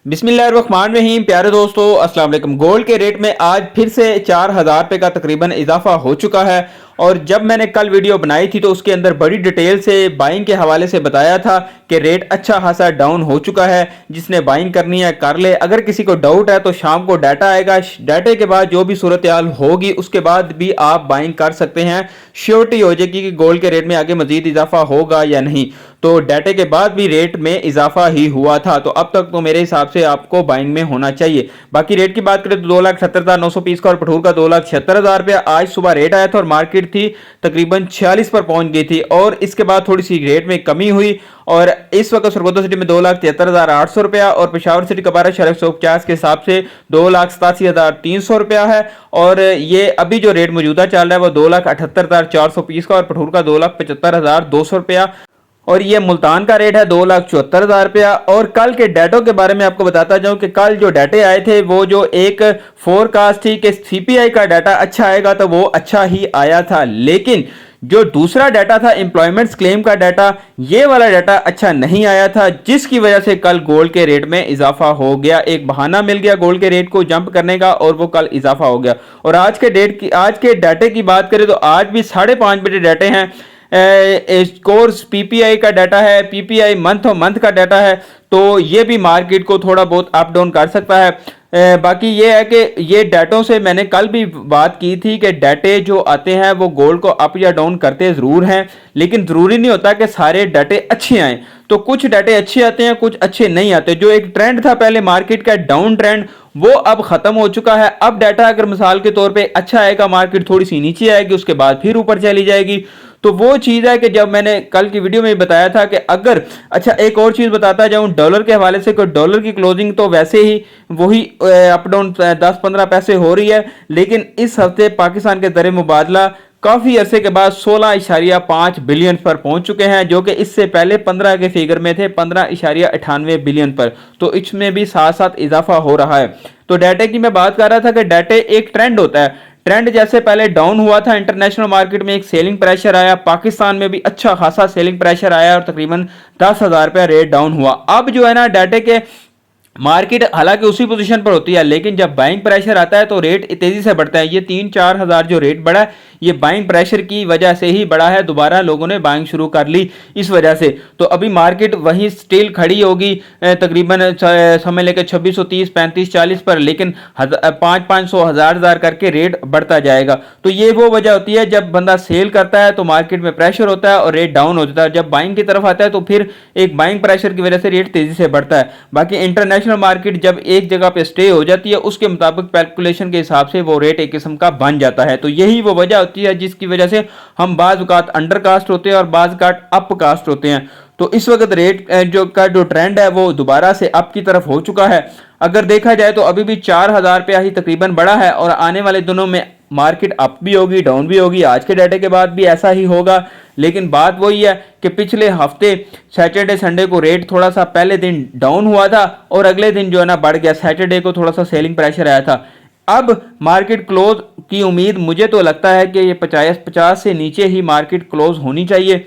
बिस्मिल्लाहिर्रहमानिर्रहीम। प्यारे दोस्तों, अस्सलाम वालेकुम। गोल्ड के रेट में आज फिर से 4,000 रुपये का तकरीबन इजाफा हो चुका है। और जब मैंने कल वीडियो बनाई थी तो उसके अंदर बड़ी डिटेल से बाइंग के हवाले से बताया था कि रेट अच्छा खासा डाउन हो चुका है, जिसने बाइंग करनी है कर ले। अगर किसी को डाउट है तो शाम को डाटा आएगा, डाटे के बाद जो भी सूरत हाल होगी उसके बाद भी आप बाइंग कर सकते हैं। श्योरिटी हो जाएगी कि गोल्ड के रेट में आगे मजीद इजाफा होगा या नहीं। तो डाटे के बाद भी रेट में इजाफा ही हुआ था, तो अब तक तो मेरे हिसाब से आपको बाइंग में होना चाहिए। बाकी रेट की बात करें तो 2,70,900 पीस का और पठूर का 2,76,000 रुपया आज सुबह रेट आया था और मार्केट थी तकरीबन 46 पर पहुंच गई थी। और इसके बाद थोड़ी सी रेट में कमी हुई और इस वक्त सरगोदा सिटी में 2,73,800 रुपया और पेशावर सिटी का 12,150 के हिसाब से 2,87,300 रुपया है। और ये अभी जो रेट मौजूदा चल रहा है वो 2,78,400 पीस का और पठूर का 2,75,200 रुपया। और ये मुल्तान का रेट है 2,74,000 रुपया। और कल के डाटों के बारे में आपको बताता जाऊं कि कल जो डाटे आए थे वो जो एक फोरकास्ट थी कि सीपीआई का डाटा अच्छा आएगा तो वो अच्छा ही आया था, लेकिन जो दूसरा डाटा था एम्प्लॉयमेंट्स क्लेम का डाटा, ये वाला डाटा अच्छा नहीं आया था, जिसकी वजह से कल गोल्ड के रेट में इजाफा हो गया। एक बहाना मिल गया गोल्ड के रेट को जंप करने का और वो कल इजाफा हो गया। और आज के डाटे की बात करें तो आज भी 5:30 बजे डाटे हैं। कोर्स पीपीआई का डाटा है, पीपीआई मंथ का डाटा है, तो ये भी मार्केट को थोड़ा बहुत अप डाउन कर सकता है। बाकी ये है कि ये डाटों से मैंने कल भी बात की थी कि डाटे जो आते हैं वो गोल्ड को अप या डाउन करते ज़रूर हैं, लेकिन ज़रूरी नहीं होता कि सारे डाटे अच्छे आएँ। तो कुछ डाटे अच्छे आते हैं, कुछ अच्छे नहीं आते। जो एक ट्रेंड था पहले मार्केट का डाउन ट्रेंड, वो अब खत्म हो चुका है। अब डाटा अगर मिसाल के तौर पे अच्छा आएगा, मार्केट थोड़ी सी नीचे आएगी, उसके बाद फिर ऊपर चली जाएगी। तो वो चीज़ है कि जब मैंने कल की वीडियो में बताया था कि अगर अच्छा एक और चीज़ बताता जाऊं डॉलर के हवाले से, कोई डॉलर की क्लोजिंग तो वैसे ही वही अप डाउन 10-15 पैसे हो रही है, लेकिन इस हफ्ते पाकिस्तान के दर मुबादला काफ़ी अरसे के बाद 16.5 बिलियन पर पहुंच चुके हैं, जो कि इससे पहले 15 के फिगर में थे 15.98 बिलियन पर। तो इसमें भी साथ साथ इजाफा हो रहा है। तो डाटे की मैं बात कर रहा था कि डाटे एक ट्रेंड होता है। ट्रेंड जैसे पहले डाउन हुआ था, इंटरनेशनल मार्केट में एक सेलिंग प्रेशर आया, पाकिस्तान में भी अच्छा खासा सेलिंग प्रेशर आया और तकरीबन 10,000 रुपया रेट डाउन हुआ। अब जो है ना डाटे के मार्केट हालांकि उसी पोजीशन पर होती है, लेकिन जब बाइंग प्रेशर आता है तो रेट तेजी से बढ़ता है। ये 3-4 हज़ार जो रेट बढ़ा है ये बाइंग प्रेशर की वजह से ही बढ़ा है। दोबारा लोगों ने बाइंग शुरू कर ली इस वजह से। तो अभी मार्केट वहीं स्टिल खड़ी होगी तकरीबन समय लेकर 2630, 35, 40 पर, लेकिन 500, 1000 करके रेट बढ़ता जाएगा। तो ये वो वजह होती है जब बंदा सेल करता है तो मार्केट में प्रेशर होता है और रेट डाउन हो जाता है। जब बाइंग की तरफ आता है तो फिर एक बाइंग प्रेशर की वजह से रेट तेजी से बढ़ता है। बाकी इंटरनेशनल मार्केट जब एक जगह पे स्टे हो जाती है उसके मुताबिक कैलकुलेशन के हिसाब से वो रेट एक किस्म का बन जाता है। तो यही वो वजह होती है जिसकी वजह से हम बाज़ औक़ात अंडर कास्ट होते हैं और बाज़ औक़ात अप कास्ट होते हैं। तो इस वक्त रेट जो ट्रेंड है वो दोबारा से अप की तरफ हो चुका है। अगर देखा जाए तो अभी भी 4,000 रुपया ही तकरीबन बढ़ा है और आने वाले दिनों में मार्केट अप भी होगी डाउन भी होगी। आज के डाटे के बाद भी ऐसा ही होगा, लेकिन बात वही है कि पिछले हफ्ते सैटरडे संडे को रेट थोड़ा सा पहले दिन डाउन हुआ था और अगले दिन जो है ना बढ़ गया। सैटरडे को थोड़ा सा सेलिंग प्रेशर आया था। अब मार्केट क्लोज की उम्मीद मुझे तो लगता है कि ये 50 से नीचे ही मार्केट क्लोज होनी चाहिए।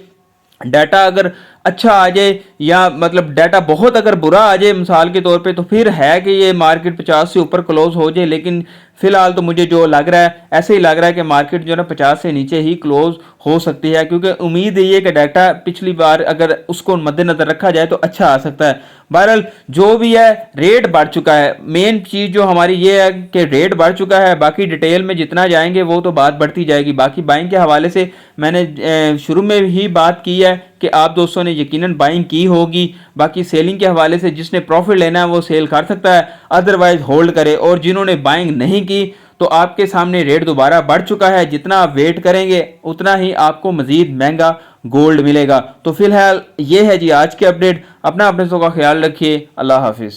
डाटा अगर अच्छा आ जाए या मतलब डाटा बहुत अगर बुरा आ जाए मिसाल के तौर पे, तो फिर है कि ये मार्केट 50 से ऊपर क्लोज हो जाए, लेकिन फिलहाल तो मुझे जो लग रहा है ऐसे ही लग रहा है कि मार्केट जो है ना 50 से नीचे ही क्लोज हो सकती है, क्योंकि उम्मीद ये है कि डाटा पिछली बार अगर उसको मद्देनजर रखा जाए तो अच्छा आ सकता है। बहरहाल जो भी है रेट बढ़ चुका है। मेन चीज़ जो हमारी ये है कि रेट बढ़ चुका है। बाकी डिटेल में जितना जाएंगे वो तो बात बढ़ती जाएगी। बाकी बाइंग के हवाले से मैंने शुरू में ही बात की है कि आप दोस्तों ने यकीनन बाइंग की होगी। बाकी सेलिंग के हवाले से जिसने प्रॉफिट लेना है वो सेल कर सकता है, अदरवाइज होल्ड करे। और जिन्होंने बाइंग नहीं की तो आपके सामने रेट दोबारा बढ़ चुका है। जितना आप वेट करेंगे उतना ही आपको मजीद महंगा गोल्ड मिलेगा। तो फिलहाल ये है जी आज की अपडेट। अपने का ख्याल रखिए। अल्लाह हाफिज़।